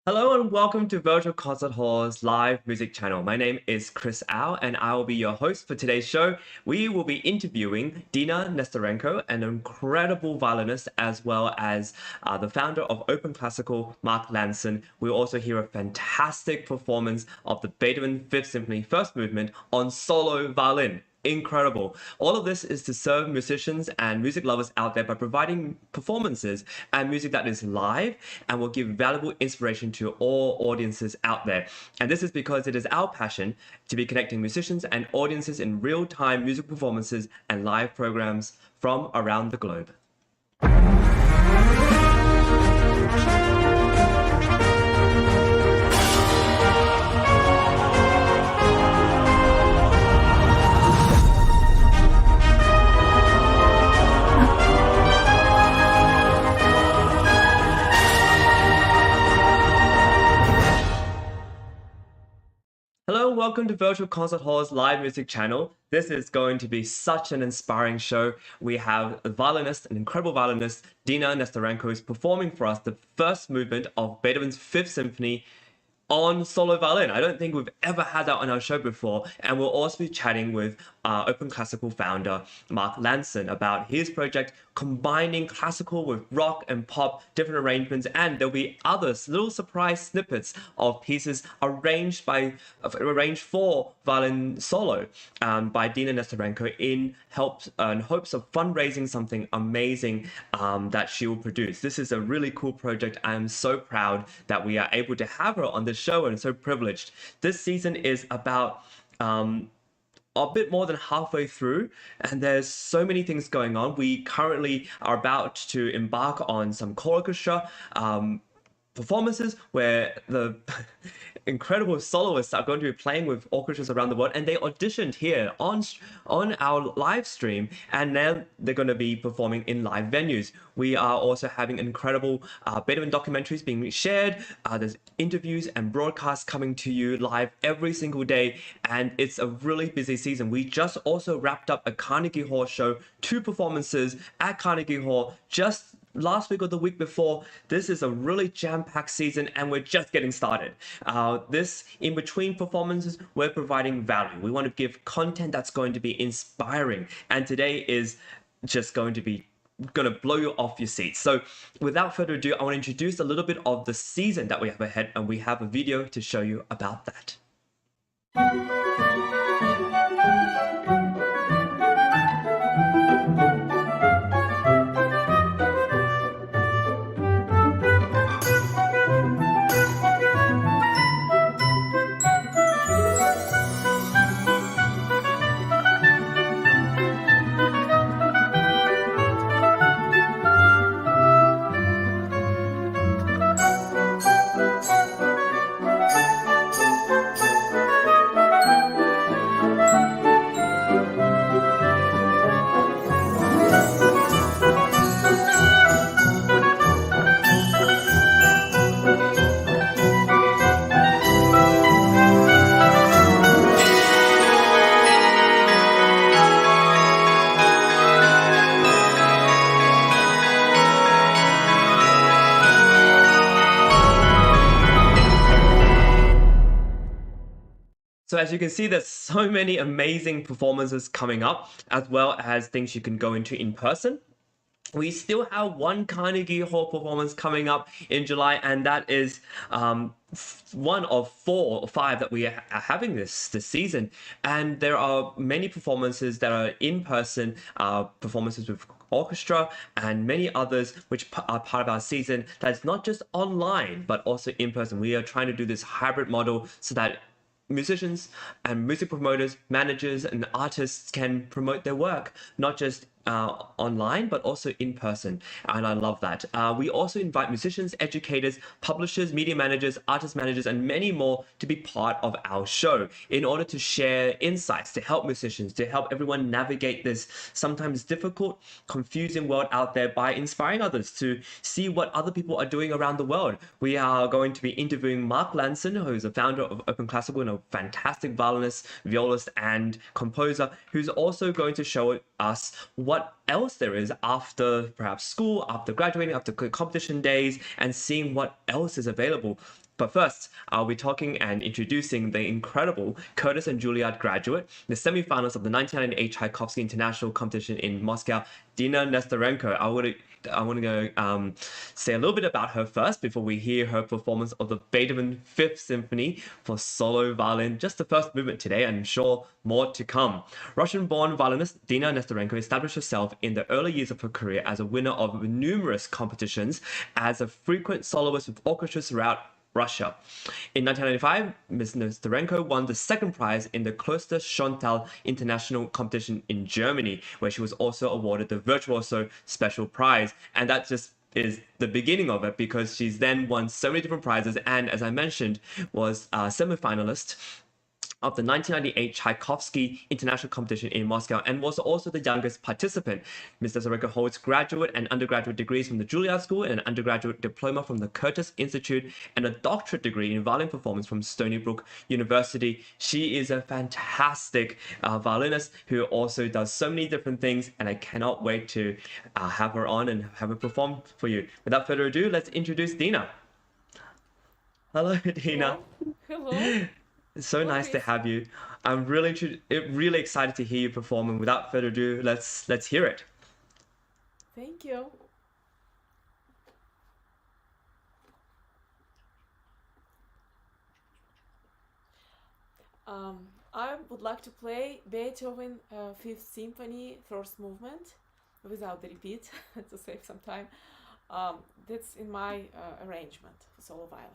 Hello and welcome to Virtual Concert Hall's live music channel. My name is Chris Au and I will be your host for today's show. We will be interviewing Dina Nesterenko, an incredible violinist, as well as the founder of Open Classical, Mark Lanson. We'll also hear a fantastic performance of the Beethoven Fifth Symphony First Movement on solo violin. Incredible. All of this is to serve musicians and music lovers out there by providing performances and music that is live and will give valuable inspiration to all audiences out there. And this is because it is our passion to be connecting musicians and audiences in real-time music performances and live programs from around the globe. Hello, welcome to Virtual Concert Hall's live music channel. This is going to be such an inspiring show. We have a violinist, an incredible violinist, Dina Nesterenko, who's performing for us the first movement of Beethoven's Fifth Symphony on solo violin. I don't think we've ever had that on our show before. And we'll also be chatting with Open Classical founder Mark Lanson about his project combining classical with rock and pop, different arrangements, and there'll be others, little surprise snippets of pieces arranged for violin solo by Dina Nesterenko in hopes of fundraising something amazing that she will produce. This is a really cool project. I am so proud that we are able to have her on the show and so privileged. This season is about a bit more than halfway through, and there's so many things going on. We currently are about to embark on some orchestra performances where the incredible soloists are going to be playing with orchestras around the world, and they auditioned here on our live stream, and now they're going to be performing in live venues. We are also having incredible Beethoven documentaries being shared. There's interviews and broadcasts coming to you live every single day, and it's a really busy season. We just also wrapped up a Carnegie Hall show, 2 performances at Carnegie Hall just last week or the week before. This is a really jam-packed season, and we're just getting started. This in between performances, we're providing value. We want to give content that's going to be inspiring, and today is just going to blow you off your seats. So without further ado, I want to introduce a little bit of the season that we have ahead, and we have a video to show you about that. So as you can see, there's so many amazing performances coming up, as well as things you can go into in person. We still have one Carnegie Hall performance coming up in July, and that is one of 4 or 5 that we are having this season. And there are many performances that are in person, performances with orchestra and many others which are part of our season that's not just online but also in person. We are trying to do this hybrid model so that musicians and music promoters, managers and artists can promote their work, not just online, but also in person. And I love that. We also invite musicians, educators, publishers, media managers, artist managers, and many more to be part of our show in order to share insights, to help musicians, to help everyone navigate this sometimes difficult, confusing world out there by inspiring others to see what other people are doing around the world. We are going to be interviewing Mark Lanson, who is the founder of Open Classical and a fantastic violinist, violist, and composer, who's also going to show us what else there is after perhaps school, after graduating, after competition days, and seeing what else is available. But first, I'll be talking and introducing the incredible Curtis and Juilliard graduate, the semifinals of the 1998 Tchaikovsky International Competition in Moscow, Dina Nesterenko. I want to say a little bit about her first before we hear her performance of the Beethoven Fifth Symphony for solo violin. Just the first movement today, and I'm sure more to come. Russian-born violinist Dina Nesterenko established herself in the early years of her career as a winner of numerous competitions, as a frequent soloist with orchestras throughout Russia. In 1995, Ms. Nesterenko won the second prize in the Kloster Schontal International Competition in Germany, where she was also awarded the Virtuoso Special Prize. And that just is the beginning of it, because she's then won so many different prizes, and as I mentioned, was a semi-finalist of the 1998 Tchaikovsky International Competition in Moscow, and was also the youngest participant. Ms. Nesterenko holds graduate and undergraduate degrees from the Juilliard School, and an undergraduate diploma from the Curtis Institute, and a doctorate degree in violin performance from Stony Brook University. She is a fantastic violinist who also does so many different things, and I cannot wait to have her on and have her perform for you. Without further ado, let's introduce Dina. Hello, Dina. Hello. It's so nice to have you. I'm really excited to hear you perform. And without further ado, let's hear it. Thank you. I would like to play Beethoven Fifth Symphony first movement without the repeat to save some time. That's in my arrangement for solo violin.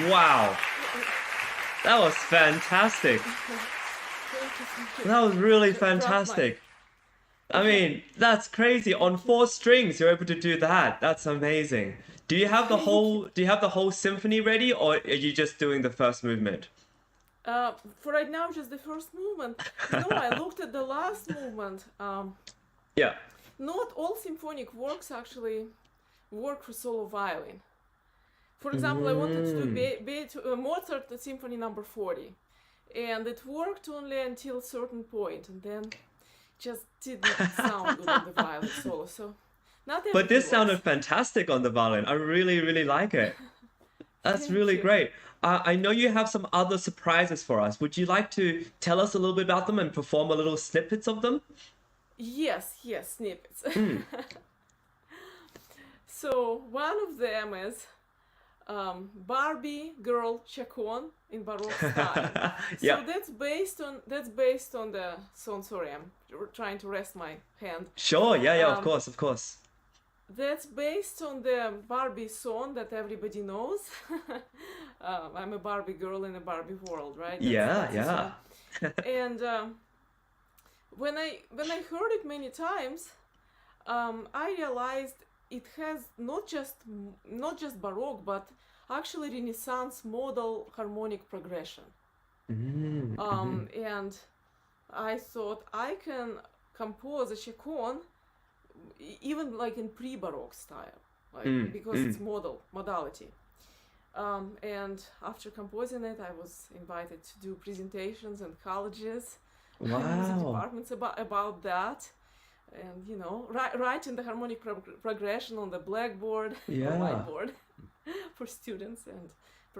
Wow, that was fantastic. That was really fantastic. I mean, that's crazy. On 4 strings, you're able to do that. That's amazing. Do you have the whole symphony ready, or are you just doing the first movement? For right now, just the first movement. I looked at the last movement. Yeah. Not all symphonic works actually work for solo violin. For example, I wanted to do Mozart Symphony Number 40, and it worked only until a certain point, and then just didn't sound good on the violin solo. So not But this everything sounded works. fantastic on the violin. I really, really like it. That's Thank really you. great. I know you have some other surprises for us. Would you like to tell us a little bit about them and perform a little snippets of them? Yes, snippets. So one of them is Barbie girl chaconne in Baroque style. Yeah. So that's based on the song. Sorry, I'm trying to rest my hand. Sure. Yeah, of Um, course, of course. That's based on the Barbie song that everybody knows. I'm a Barbie girl in a Barbie world, right? That's the Yeah. song. And when I heard it many times, I realized it has not just Baroque, but actually Renaissance modal harmonic progression. And I thought I can compose a chaconne even like in pre-Baroque style, like because it's modality. And after composing it, I was invited to do presentations in colleges, music Wow. departments about that, and writing the harmonic progression on the blackboard or Yeah. whiteboard for students and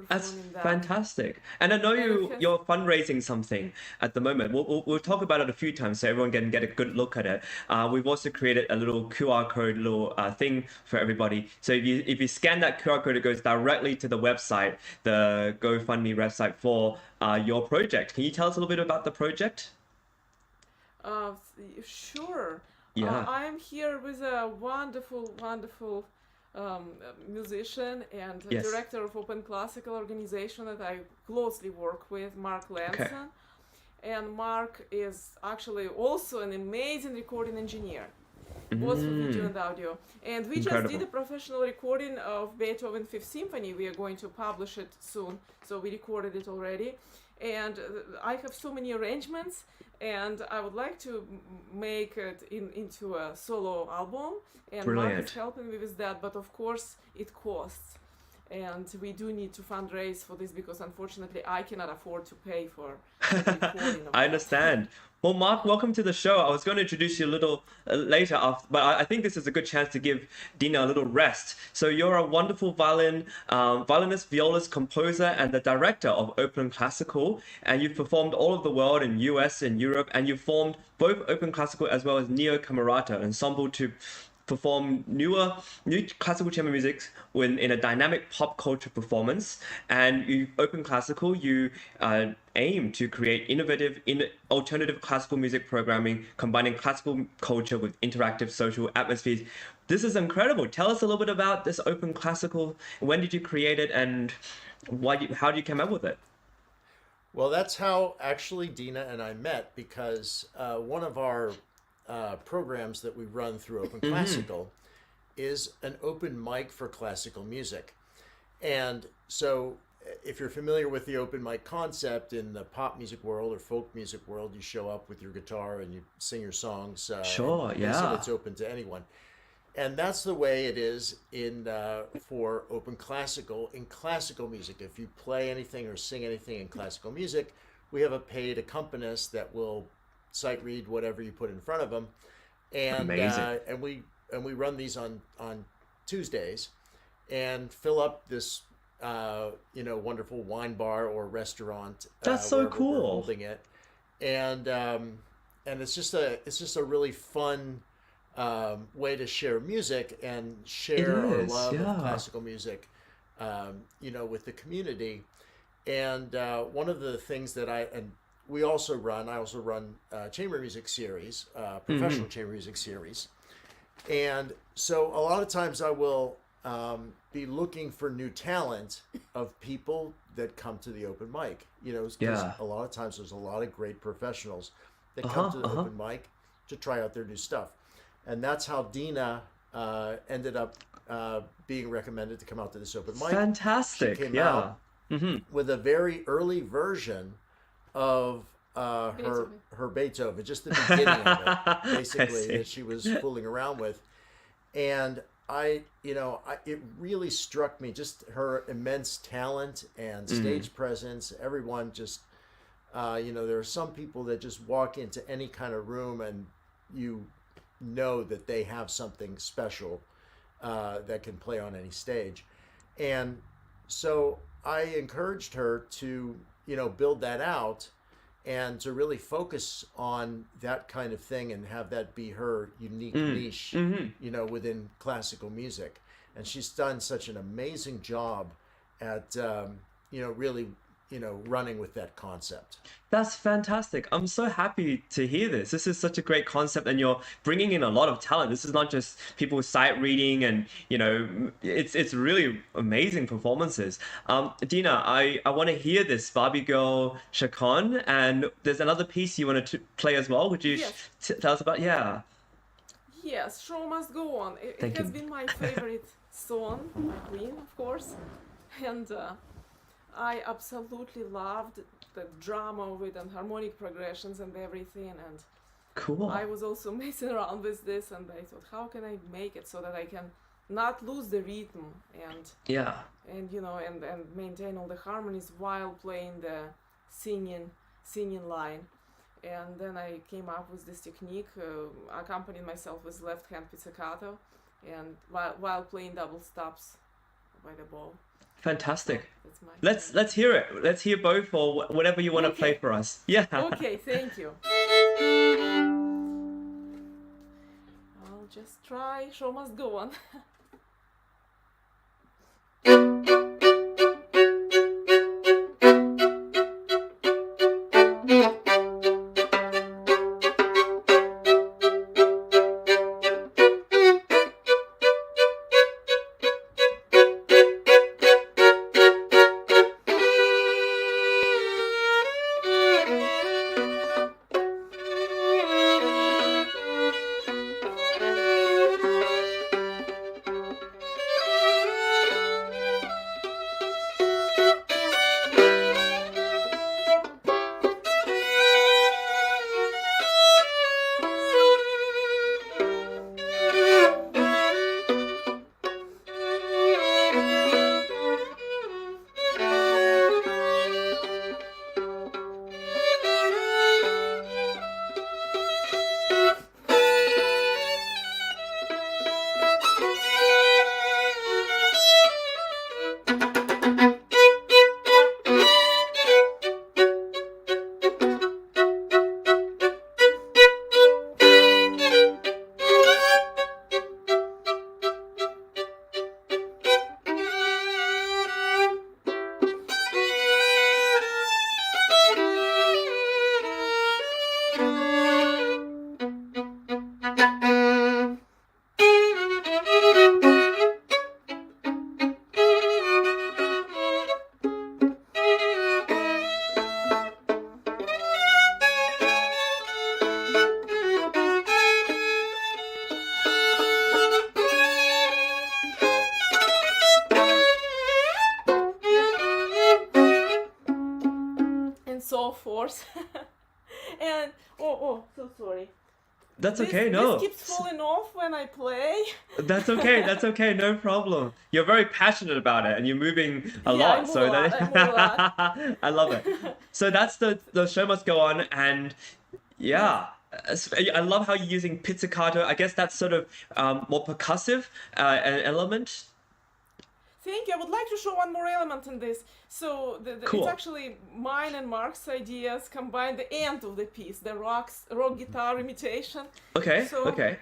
That's performing that. fantastic. And I know And it has, you're fundraising something at the moment. We'll talk about it a few times so everyone can get a good look at it. We've also created a little QR code, little thing for everybody. So if you scan that QR code, it goes directly to the website, the GoFundMe website for your project. Can you tell us a little bit about the project? Sure. Yeah. I am here with a wonderful musician and Yes. director of Open Classical organization that I closely work with, Mark Okay. Lanson. And Mark is actually also an amazing recording engineer, both for video and audio. And we just did a professional recording of Beethoven Fifth Symphony. We are going to publish it soon, so we recorded it already. And I have so many arrangements, and I would like to make it into a solo album. And Mark Brilliant. is helping me with that, but of course it costs. And we do need to fundraise for this because unfortunately I cannot afford to pay for the recording of I that. understand. Well, Mark, welcome to the show. I was going to introduce you a little later, but I think this is a good chance to give Dina a little rest. So you're a wonderful violinist, violist, composer, and the director of Open Classical, and you've performed all over the world in US and Europe, and you've formed both Open Classical as well as Neo Camerata ensemble to perform new classical chamber music in a dynamic pop culture performance. And you Open Classical, you aim to create innovative, alternative classical music programming, combining classical culture with interactive social atmospheres. This is incredible. Tell us a little bit about this Open Classical. When did you create it, and how did you come up with it? Well, that's how actually Dina and I met because one of our programs that we run through Open Classical is an open mic for classical music. And so if you're familiar with the open mic concept in the pop music world or folk music world, you show up with your guitar and you sing your songs. Sure, and yeah. so it's open to anyone. And that's the way it is for Open Classical in classical music. If you play anything or sing anything in classical music, we have a paid accompanist that will sight read whatever you put in front of them, and Amazing. and we run these on Tuesdays, and fill up this wonderful wine bar or restaurant. That's so wherever we're cool. holding it, and it's just a really fun way to share music and share our is, love yeah. of classical music, with the community. And one of the things that I also run chamber music series, professional chamber music series. And so a lot of times I will be looking for new talent of people that come to the open mic. You know, because Yeah. a lot of times there's a lot of great professionals that come to the open mic to try out their new stuff, and that's how Dina ended up being recommended to come out to this open mic. Fantastic. She came Yeah. out with a very early version of Beethoven. her Beethoven, just the beginning of it, I basically, see. that she was fooling around with. And it really struck me, just her immense talent and stage presence. Everyone just, there are some people that just walk into any kind of room and you know that they have something special that can play on any stage. And so I encouraged her to, build that out and to really focus on that kind of thing and have that be her unique niche, within classical music. And she's done such an amazing job at, really, running with that concept. That's fantastic. I'm so happy to hear this. This is such a great concept, and you're bringing in a lot of talent. This is not just people sight reading, and it's really amazing performances. Dina, I want to hear this Barbie Girl Chacon, and there's another piece you wanted to play as well. Would you Yes. tell us about? Yeah. Yes, show must go on. It Thank has you. been my favorite song, my queen, of course, and I absolutely loved the drama of it and harmonic progressions and everything. And Cool. I was also messing around with this, and I thought, how can I make it so that I can not lose the rhythm and Yeah. and maintain all the harmonies while playing the singing line. And then I came up with this technique, accompanying myself with left hand pizzicato, and while playing double stops by the bow. Fantastic. That's my Let's hear it. Let's hear both, or whatever you want to play Okay. for us. Yeah. Okay, thank you. I'll just try. Show must go on. So forth. And so sorry. That's okay. No. This keeps falling off when I play. That's okay. That's okay. No problem. You're very passionate about it, and you're moving a Yeah, lot. I move So a lot, that I move a lot. I love it. So that's the show must go on, and yeah. I love how you're using pizzicato. I guess that's sort of more percussive an element. Thank you. I would like to show one more element in this. So Cool. it's actually mine and Mark's ideas combined the end of the piece, the rock guitar imitation. Okay. So- Okay.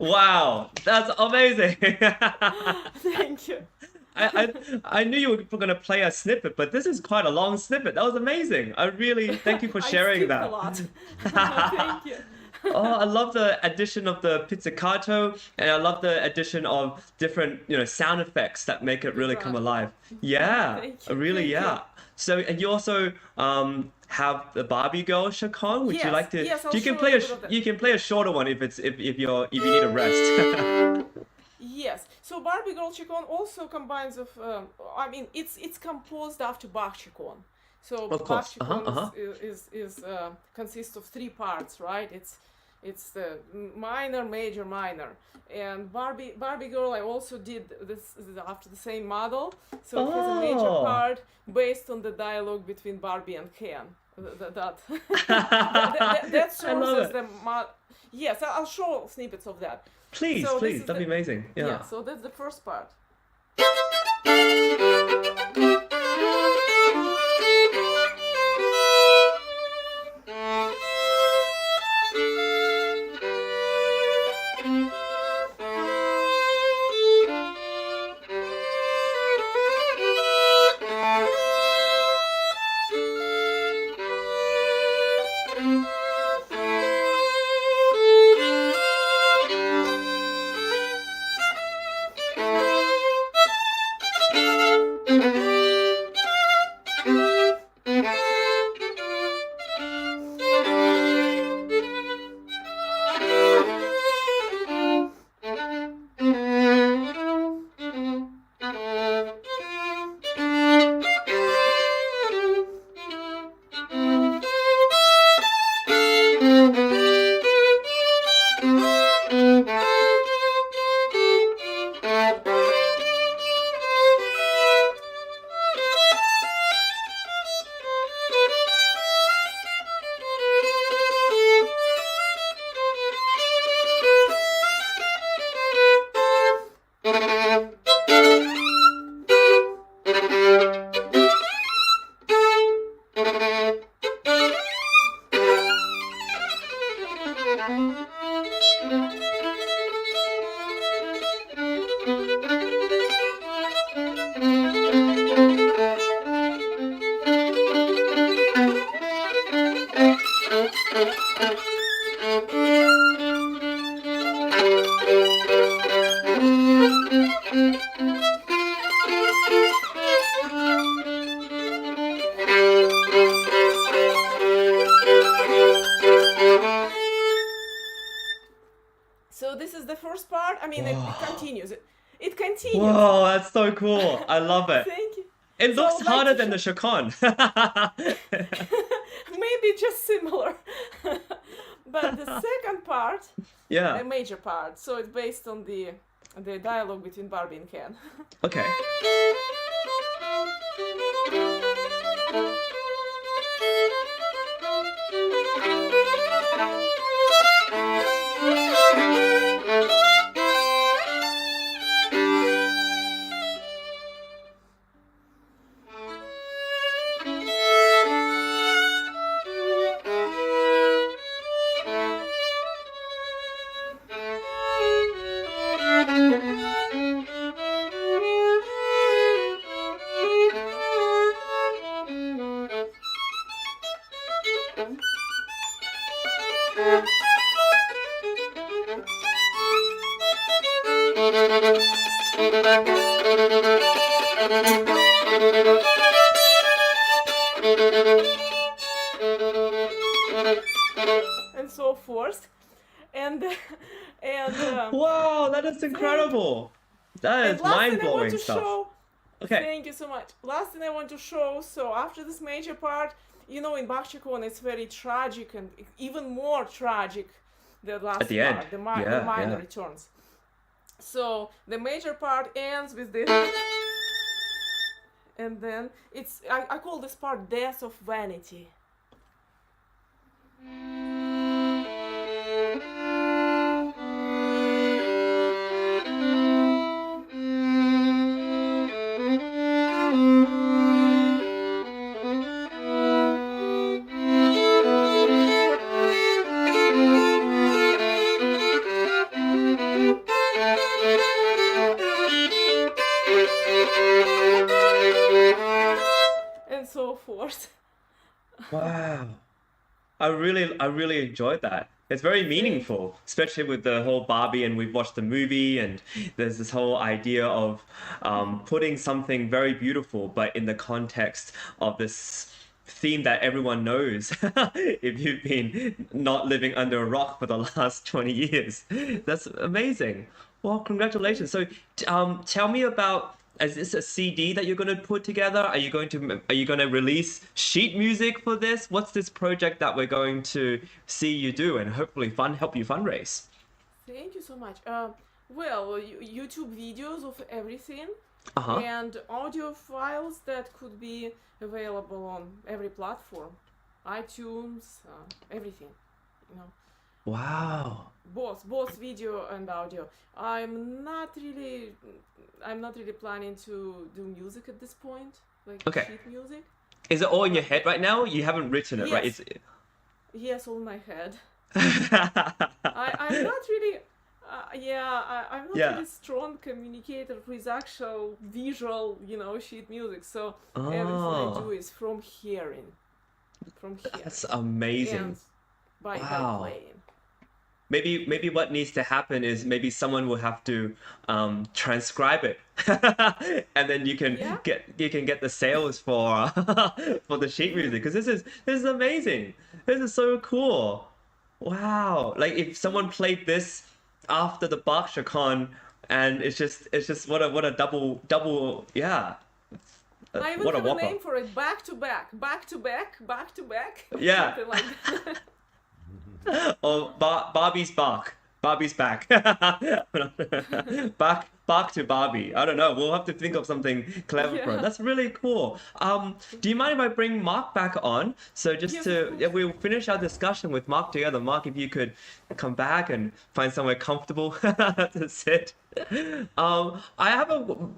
Wow, that's amazing. Thank you. I knew you were going to play a snippet, but this is quite a long snippet. That was amazing. I really thank you for I sharing skipped that. a lot. Thank you. Oh, I love the addition of the pizzicato, and I love the addition of different, sound effects that make it really come Vibrato. alive. Yeah, Thank you. really, Thank you. yeah. So, and you also have the Barbie girl, Chacon. Would you Yes, like to? yes, I'll You can show play you a a bit of that. you can play a shorter one if you need a rest. Yes. So Barbie Girl Chacon also combines of. I mean, it's composed after Bach Chacon. So Of Bach course. Chacon is consists of three parts, right? It's the minor, major, minor. And Barbie Girl, I also did this after the same model. So it has a major Oh. part based on the dialogue between Barbie and Ken. That I serves love as it. the yes, I'll show snippets of that. Please, So this please, is that'd be amazing. Yeah. Yeah, so that's the first part. So this is the first part. I mean, it continues. It continues. Whoa, that's so cool. I love it. Thank you. It So looks I would like harder to than the Chacon. Maybe just similar. But the second part, Yeah. a major part, so it's based on the dialogue between Barbie and Ken. Okay. And so forth. And Wow, that is incredible. That and is last thing I want mind-blowing to stuff. show. Okay. Thank you so much. Last thing I want to show. So after this major part, in Bach Chacon it's very tragic and even more tragic. The last At the end. part, the Yeah, minor yeah. returns. So the major part ends with this, and then I call this part "Death of Vanity." and so forth. Wow. I really enjoyed that. It's very meaningful, especially with the whole Barbie, and we've watched the movie, and there's this whole idea of putting something very beautiful, but in the context of this theme that everyone knows if you've been not living under a rock for the last 20 years. That's amazing. Well, congratulations. So, tell me about, is this a CD that you're going to put together? Are you going to release sheet music for this? What's this project that we're going to see you do and hopefully help you fundraise? Thank you so much. Well, YouTube videos of everything Uh-huh. and audio files that could be available on every platform, iTunes, everything, you know, Wow. both video and audio. I'm not really planning to do music at this point, like Okay. sheet music. Is it all in your head right now? You haven't written it, right? Yes. It's Yes, all in my head. I'm not really, I'm not Yeah. really strong communicator with actual visual, sheet music. So everything I do Oh, is from hearing, that's amazing. and by Wow. playing. Maybe what needs to happen is maybe someone will have to transcribe it, and then you can Yeah. get the sales for for the sheet music, because this is amazing. This is so cool. Wow! Like if someone played this after the Berkshire, and it's just what a double, yeah. I even What a have a whopper. name for it: back to back, back to back, back to back, Yeah. something like that. Or Barbie's back. Barbie's back. back to Barbie. I don't know. We'll have to think of something clever for it. Yeah. That's really cool. Do you mind if I bring Mark back on? So just Yes, to of yeah, course. we'll finish our discussion with Mark together. Mark, if you could come back and find somewhere comfortable to sit. I have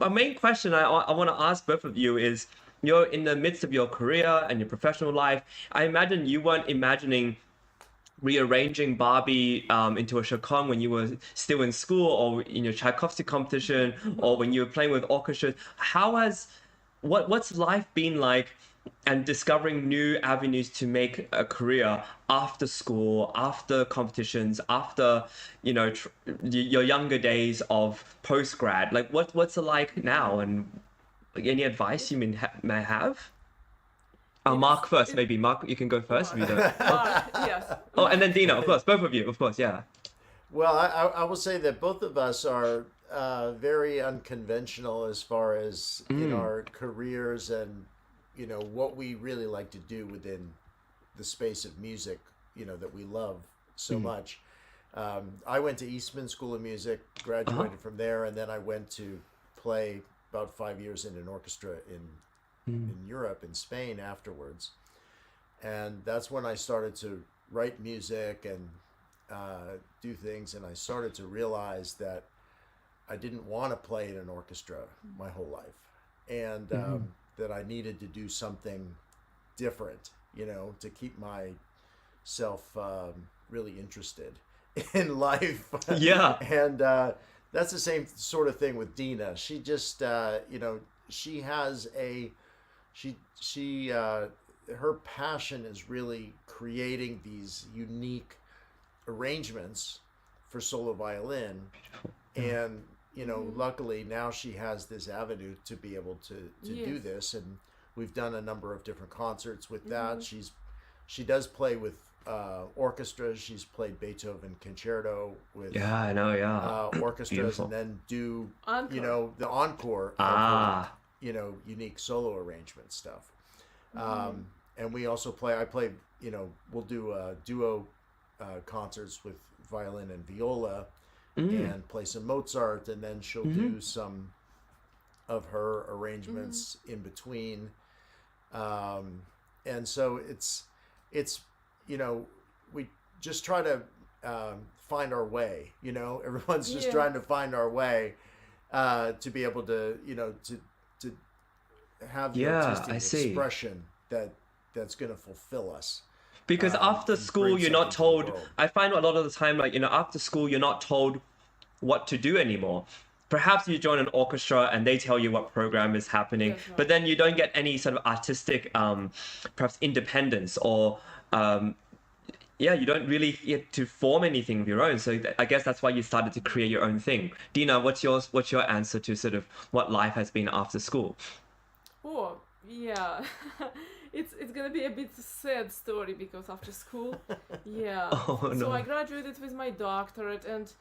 a main question I want to ask both of you is, you're in the midst of your career and your professional life. I imagine you weren't imagining rearranging Barbie into a chaconne when you were still in school, or in your Tchaikovsky competition, or when you were playing with orchestras. What's life been like, and discovering new avenues to make a career after school, after competitions, after your younger days of post grad? Like what's it like now, and any advice you may have? Mark first, maybe. Mark, you can go first if you don't. Yes. Oh, and then Dina, of course, both of you, of course, yeah. Well, I will say that both of us are very unconventional as far as in our careers and what we really like to do within the space of music, that we love so much. I went to Eastman School of Music, graduated from there, and then I went to play about 5 years in an orchestra in Europe, in Spain afterwards. And that's when I started to write music and do things, and I started to realize that I didn't want to play in an orchestra my whole life, and that I needed to do something different, to keep myself really interested in life. Yeah. And that's the same sort of thing with Dina. She just, she has her passion is really creating these unique arrangements for solo violin, and luckily now she has this avenue to be able to do Yes. this, and we've done a number of different concerts with that. She does play with orchestras. She's played Beethoven concerto with Yeah, I know, yeah. orchestras, Beautiful. and then do Encore. the encore of her, Ah, unique solo arrangement stuff. And we also I play, we'll do duo concerts with violin and viola, and play some Mozart, and then she'll do some of her arrangements in between. And so it's we just try to find our way, everyone's just Yeah. trying to find our way to be able to, to have the Yeah, artistic I see. expression that's going to fulfill us. because after and school bring you're not something to the told. world. I find a lot of the time, like after school you're not told what to do anymore. perhaps you join an orchestra and they tell you what program is happening, That's but right. then you don't get any sort of artistic, perhaps independence or yeah, you don't really get to form anything of your own. So I guess that's why you started to create your own thing. Dina, what's your answer to sort of what life has been after school? Oh, yeah. It's gonna be a bit sad story because after school, yeah. Oh So I no. graduated with my doctorate, and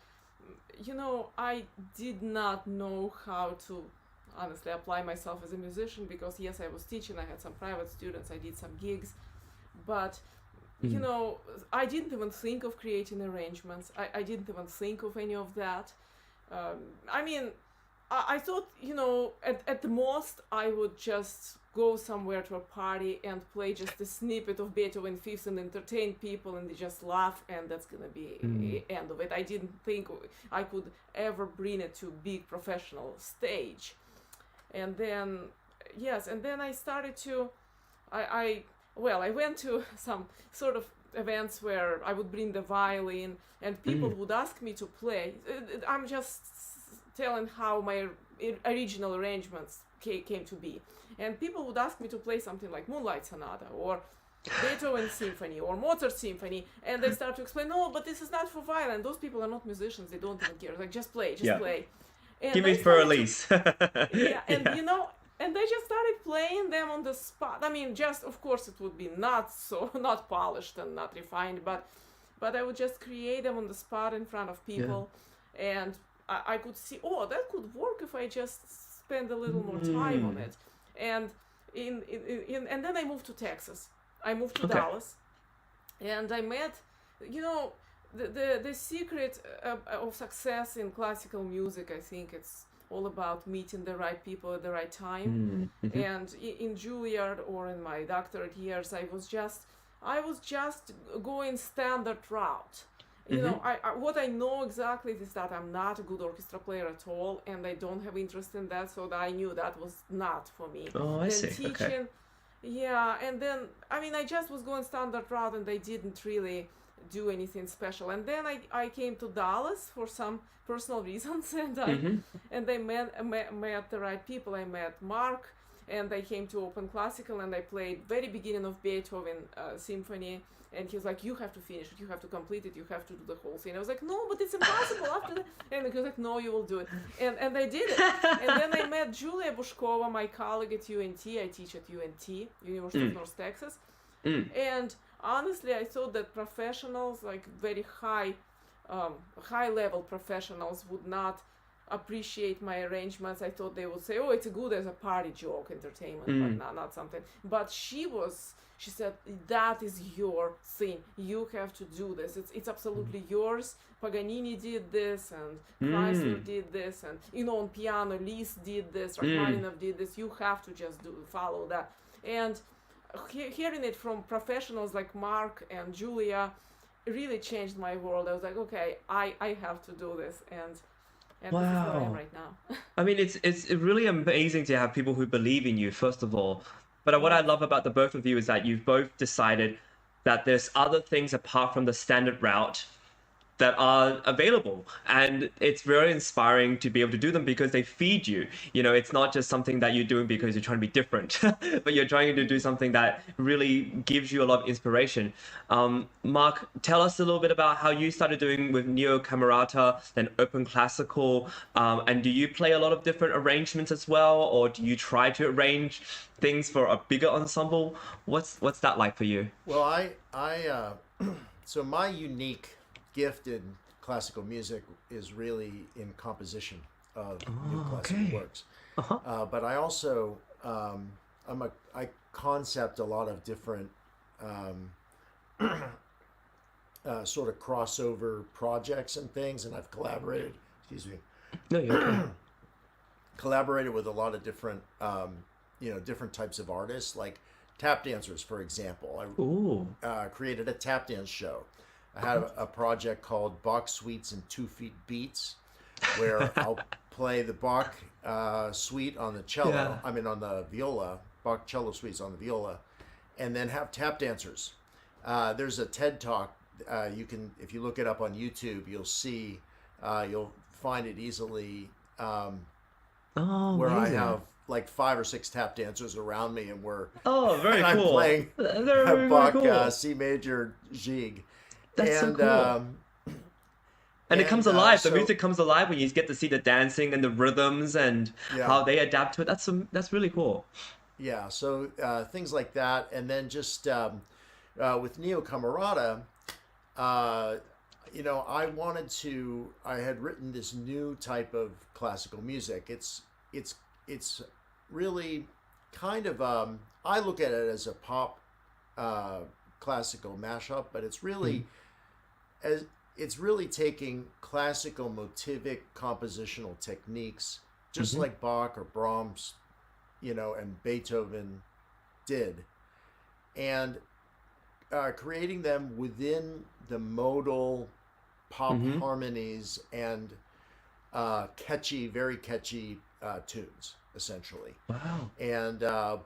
I did not know how to honestly apply myself as a musician because yes, I was teaching, I had some private students, I did some gigs, but Mm. I didn't even think of creating arrangements. I didn't even think of any of that. I mean, I thought, at the most, I would just go somewhere to a party and play just a snippet of Beethoven Fifth and entertain people, and they just laugh, and that's gonna be Mm. the end of it. I didn't think I could ever bring it to big professional stage. And then, yes, and then I started to, I well, I went to some sort of events where I would bring the violin, and people Mm. would ask me to play. I'm just telling how my original arrangements came to be. And people would ask me to play something like Moonlight Sonata or Beethoven Symphony or Mozart Symphony, and they start to explain, no, but this is not for violin. Those people are not musicians. They don't even care. Like, just play, just Yeah. play. And Give me I for a started to, lease. yeah, and Yeah. and I just started playing them on the spot. I mean, just of course it would be not so not polished and not refined, but I would just create them on the spot in front of Yeah. people, and I could see, oh, that could work if I just spend a little more time on Mm. it, and and then I moved to Texas. I moved to Okay. Dallas, and I met, you know, the secret of success in classical music. I think it's all about meeting the right people at the right time. Mm. Hmm. And in Juilliard or in my doctorate years, I was just going standard route. Hmm. What I know exactly is that I'm not a good orchestra player at all, and I don't have interest in that. So that I knew that was not for me. Oh, I Then see. Okay. teaching, yeah, and then I mean I just was going standard route, and I didn't really do anything special. And then I came to Dallas for some personal reasons, and I Hmm. and I met the right people. I met Mark, and I came to Open Classical, and I played very beginning of Beethoven Symphony. And he was like, "You have to finish it. You have to complete it. You have to do the whole thing." I was like, "No, but it's impossible after that." And he was like, "No, you will do it." And I did it. And then I met Julia Bushkova, my colleague at UNT. I teach at UNT, University of Mm. North Texas. Mm. And honestly, I thought that professionals, like very high level professionals, would not appreciate my arrangements. I thought they would say, "Oh, it's good as a party joke, entertainment, but Mm. not something." But she said, "That is your thing. You have to do this. It's absolutely yours. Paganini did this, and Chrysler Mm. did this, and on piano, Liszt did this, Mm. Rachmaninoff did this. You have to just follow that." And hearing it from professionals like Mark and Julia really changed my world. I was like, okay, I have to do this, and this is where I am Wow. right now. I mean, it's really amazing to have people who believe in you, first of all. But what I Yes. love about the both of you is that you've both decided that there's other things apart from the standard route that are available, and it's very inspiring to be able to do them because they feed you. It's not just something that you're doing because you're trying to be different, but you're trying to do something that really gives you a lot of inspiration. Mark, tell us a little bit about how you started doing with Neo Camerata, then Open Classical, and do you play a lot of different arrangements as well, or do you try to arrange things for a bigger ensemble? What's that like for you? Well, so my unique gift in classical music is really in composition of new Oh, classical okay. works. Uh-huh. But I also I concept a lot of different sort of crossover projects and things, and I've collaborated. Excuse me. No, you're okay. Collaborated with a lot of different different types of artists, like tap dancers, for example. Ooh. I created a tap dance show. I had a project called Bach Suites and 2 Feet Beats, where I'll play the Bach suite on the cello. Yeah. I mean, on the viola, Bach cello suites on the viola, and then have tap dancers. There's a TED talk. You can, if you look it up on YouTube, you'll see. You'll find it easily Oh, where I amazing. have like 5 or 6 tap dancers around me, and we're Oh, very and I'm cool. playing They're very, very Bach cool. C major Gigue, That's so and cool. And it comes alive. The so music comes alive when you get to see the dancing and the rhythms and yeah, how they adapt to it. That's really cool. yeah, so things like that, and then just with Neo Camerata, uh, I had written this new type of classical music. It's really kind of I look at it as a pop uh, classical mashup, but as it's really taking classical motivic compositional techniques, just Mm-hmm. like Bach or Brahms, and Beethoven did, and creating them within the modal pop Mm-hmm. harmonies and very catchy tunes, essentially. Wow. And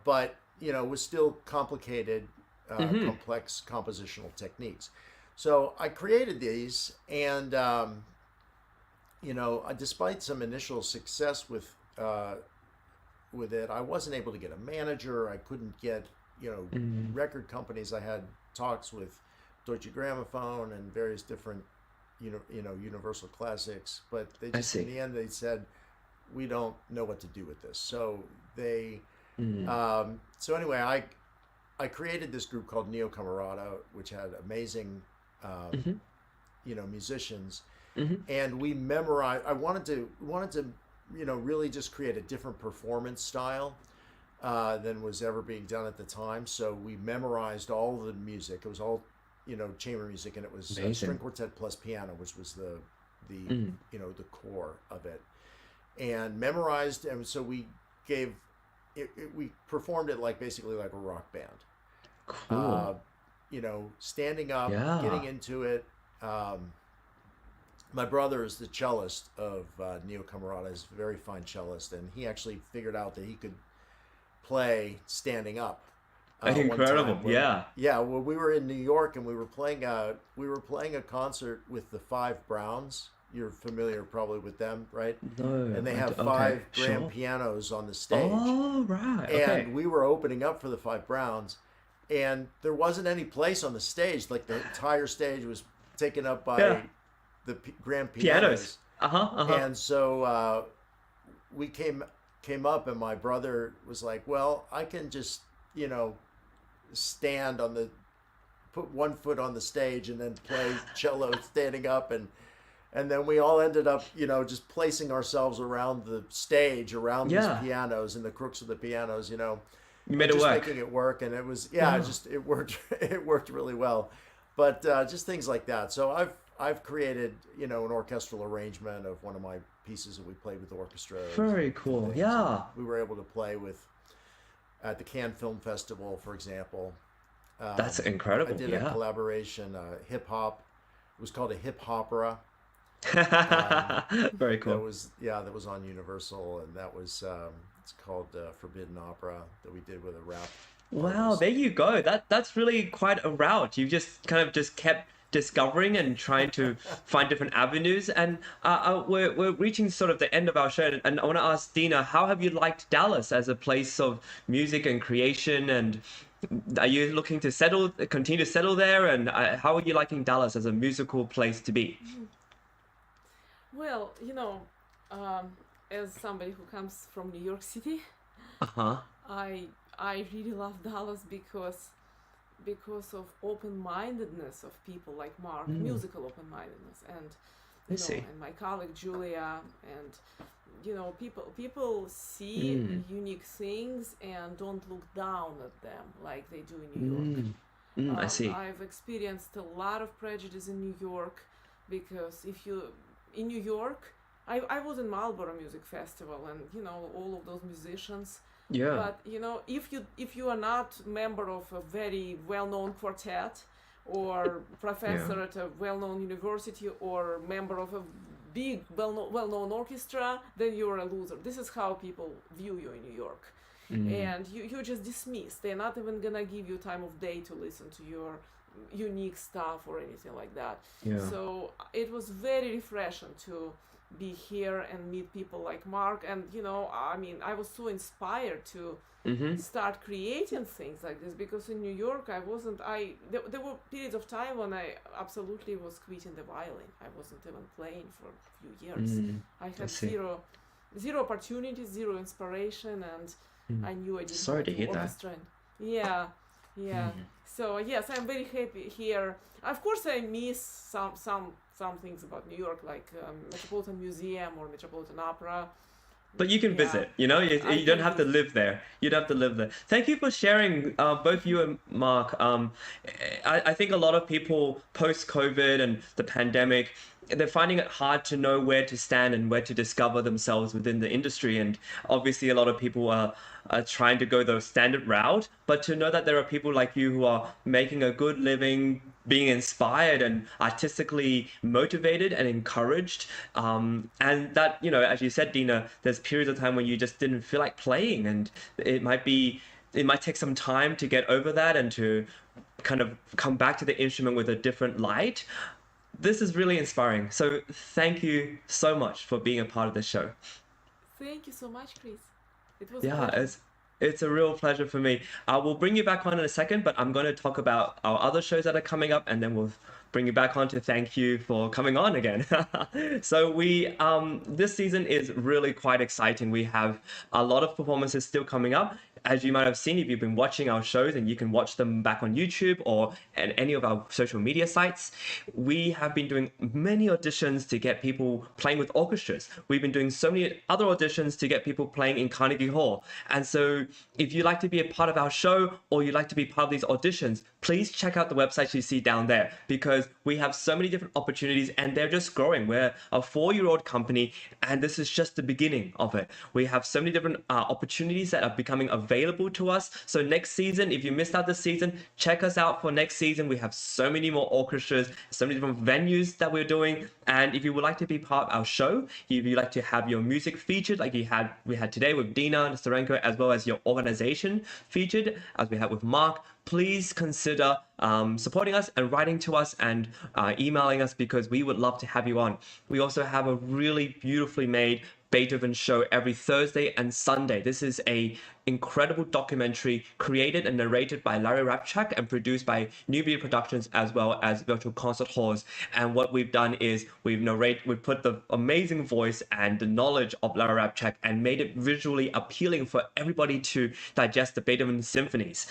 but with still complicated, Mm-hmm. complex compositional techniques. So I created these, and despite some initial success with it, I wasn't able to get a manager. I couldn't get Mm. record companies. I had talks with Deutsche Grammophon and various different Universal Classics, but they I just in see. the end they said we don't know what to do with this. So Mm. anyway, I created this group called Neo Camerata, which had amazing Mm-hmm. musicians, Mm-hmm. and we memorized. I wanted to really just create a different performance style than was ever being done at the time. So we memorized all the music. It was all chamber music, and it was string Amazing. quartet plus piano, which was the Mm. the core of it, and memorized. And so we gave we performed it like basically like a rock band. Cool. Standing up, Yeah. getting into it. My brother is the cellist of Neo Camerata. Is a very fine cellist, and he actually figured out that he could play standing up. One Incredible. time when Yeah. yeah, well, we were in New York, and we were playing a concert with the Five Browns. You're familiar probably with them, right? No. And they have Okay. 5 grand Sure. pianos on the stage, Oh, right. Okay. and we were opening up for the Five Browns, and there wasn't any place on the stage. Like the entire stage was taken up Yeah. by the grand Pianos. pianos, Uh-huh. Uh-huh. and so we came up, and my brother was like, "Well, I can just stand on the put one foot on the stage and then play cello standing up." And then we all ended up just placing ourselves around the stage, around these Yeah. pianos and the crooks of the pianos, You and made it just work. making it work. And it was, yeah, Wow. it worked. It worked really well. But just things like that. So I've created an orchestral arrangement of one of my pieces that we played with orchestras Very and cool. things, and Yeah. we were able to play with at the Cannes Film Festival, for example. That's I incredible. did a Yeah. collaboration, hip hop. It was called a hip opera. Um, Very cool. that was on Universal, and that was it's called Forbidden Opera, that we did with a rap Wow, artist. there you go. That's really quite a route. You've just kind of just kept discovering and trying to find different avenues. And we're reaching sort of the end of our show. And I want to ask Dina, how have you liked Dallas as a place of music and creation? And are you looking to continue to settle there? And how are you liking Dallas as a musical place to be? Well, as somebody who comes from New York City, Uh-huh. I really love Dallas because of open-mindedness of people like Mark, Mm, musical open-mindedness, and I see. and my colleague Julia, and people see Mm, unique things and don't look down at them like they do in New York. mm, I see. I've experienced a lot of prejudice in New York because if you in New York, I was in Marlboro Music Festival, and all of those musicians. Yeah. But if you are not member of a very well-known quartet, or Yeah. professor at a well-known university, or member of a big well-known orchestra, then you're a loser. This is how people view you in New York, Mm, and you're just dismissed. They're not even gonna give you time of day to listen to your unique stuff or anything like that. yeah. So it was very refreshing be here and meet people like Mark. And I mean, I was so inspired to start creating things like this, because in New York there were periods of time when I absolutely was quitting the violin. I wasn't even playing for a few years. I had zero opportunities, zero inspiration, and I knew I didn't Sorry to hear orchestra. Yeah. So yes, I'm very happy here. Of course, I miss some things about New York, like Metropolitan Museum or Metropolitan Opera. But you can visit, you don't have to live there. You don't have to live there. Thank you for sharing, both you and Mark. I think a lot of people post-COVID and the pandemic, they're finding it hard to know where to stand and where to discover themselves within the industry. And obviously a lot of people are trying to go the standard route, but to know that there are people like you who are making a good living, being inspired and artistically motivated and encouraged. And that, as you said, Dina, there's periods of time when you just didn't feel like playing, and it might take some time to get over that and to kind of come back to the instrument with a different light. This is really inspiring. So thank you so much for being a part of the show. Thank you so much, Chris. It was a pleasure. It's a real pleasure for me. We'll bring you back on in a second, but I'm going to talk about our other shows that are coming up, and then we'll bring you back on to thank you for coming on again. So this season is really quite exciting. We have a lot of performances still coming up. As you might have seen if you've been watching our shows, and you can watch them back on YouTube or at any of our social media sites, we have been doing many auditions to get people playing with orchestras. We've been doing so many other auditions to get people playing in Carnegie Hall. And so if you'd like to be a part of our show, or you'd like to be part of these auditions, please check out the websites you see down there, because we have so many different opportunities and they're just growing. We're a 4-year-old company, and this is just the beginning of it. We have so many different opportunities that are becoming available to us. So next season, if you missed out this season, check us out for next season. We have so many more orchestras, so many different venues that we're doing. And if you would like to be part of our show, if you'd like to have your music featured like we had today with Dina Nesterenko, as well as your organization featured as we had with Mark, please consider supporting us and writing to us and emailing us, because we would love to have you on. We also have a really beautifully made Beethoven show every Thursday and Sunday. This is a incredible documentary created and narrated by Larry Rapchak and produced by New Media Productions, as well as Virtual Concert Halls. And what we've done is we've put the amazing voice and the knowledge of Larry Rapchak and made it visually appealing for everybody to digest the Beethoven symphonies.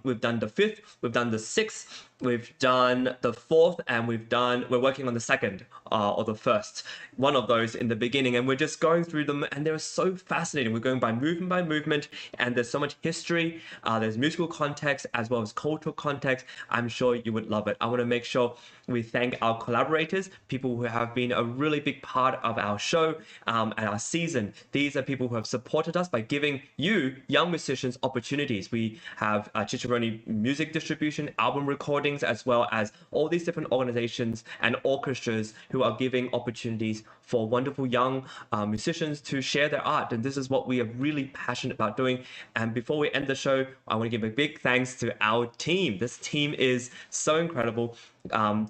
We've done the 5th, we've done the 6th, we've done the 4th, and we're working on the 2nd or the 1st, one of those in the beginning, and we're just going through them, and they're so fascinating. We're going by movement, and there's so much history, there's musical context as well as cultural context. I'm sure you would love it. I want to make sure we thank our collaborators, people who have been a really big part of our show and our season. These are people who have supported us by giving you, young musicians, opportunities. We have Ciccerone Music Distribution, album recordings, as well as all these different organizations and orchestras who are giving opportunities for wonderful young musicians to share their art. And this is what we are really passionate about doing. And before we end the show, I want to give a big thanks to our team. This team is so incredible.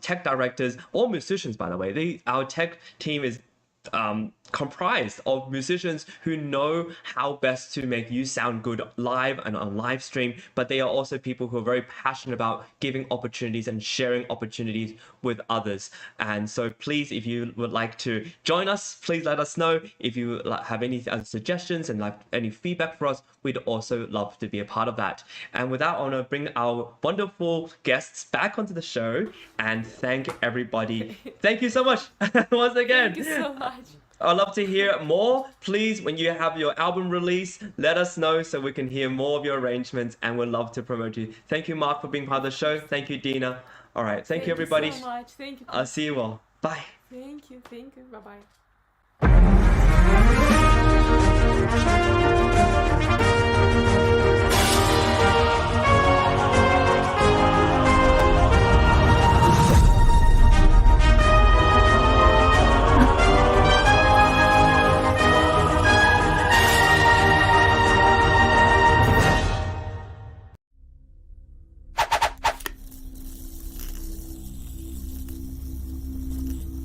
Tech directors, all musicians, by the way. Our tech team is comprised of musicians who know how best to make you sound good live and on live stream, but they are also people who are very passionate about giving opportunities and sharing opportunities with others. And so please, if you would like to join us, please let us know. If you have any other suggestions and any feedback for us, we'd also love to be a part of that. And with that, I want to bring our wonderful guests back onto the show and thank everybody. Thank you so much once again. Thank you so much. I'd love to hear more. Please, when you have your album release, let us know so we can hear more of your arrangements, and we'd love to promote you. Thank you, Mark, for being part of the show. Thank you, Dina. All right. Thank you, everybody. Thank you so much. Thank you. I'll see you all. Bye. Thank you. Bye-bye.